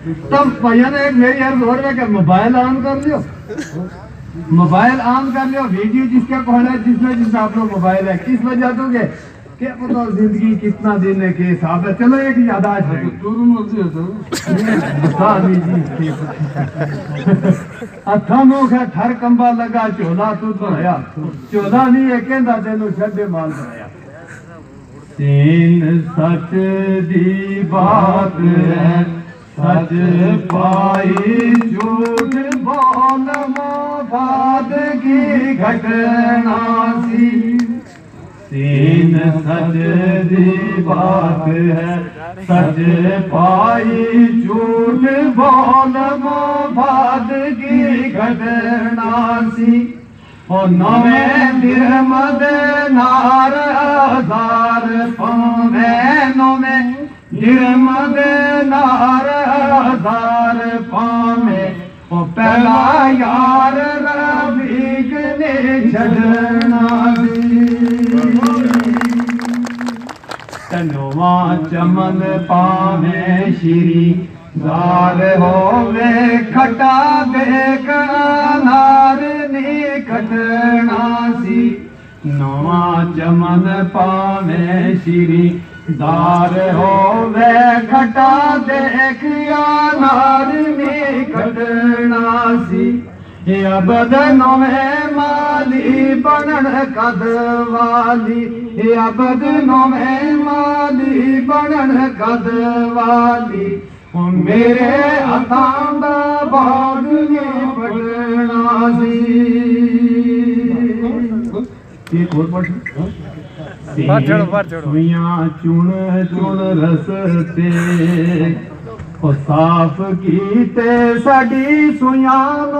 तब भैया ने एक मेरी यार जोर में मोबाइल ऑन कर लियो, मोबाइल ऑन कर लियो, वीडियो जिसका कौन है जिसमें जिसमें आप लोग मोबाइल है किस वजह दोगे क्या पता जिंदगी कितना दिन है के हिसाब है। चलो एक यादाश्त है बता दीजिए अथा मुख है ठर कंबा लगा चोला तू बनाया चोला नहीं है कहता तेन छे माल बनाया। तीन सच दी बात है सच पाई झूठ बोल मोहब्बत की घटना सी। तीन सच दी बात है सच पाई झूठ बोल मोहब्बत की घटना सी। ओ नवे निर्मद नार हजार पावे नवे निर्मद नार हजार पावे ओ पहला यार रफीक ने छड़ना तनुआ चमन पावे श्री दार होवे खटा देख अनार ने खटना सी। नवा चमन पावे श्री दार होवे खटा देख अनार ने खटना सी। अबद नवे माली बनन कद वाली अबद नवे माली बनन कद वाली मेरे हथां दा बाग ने पटना सी। एक और पढ़ सुइयां चुन चुन रसते साफ कीते साडी सुइयां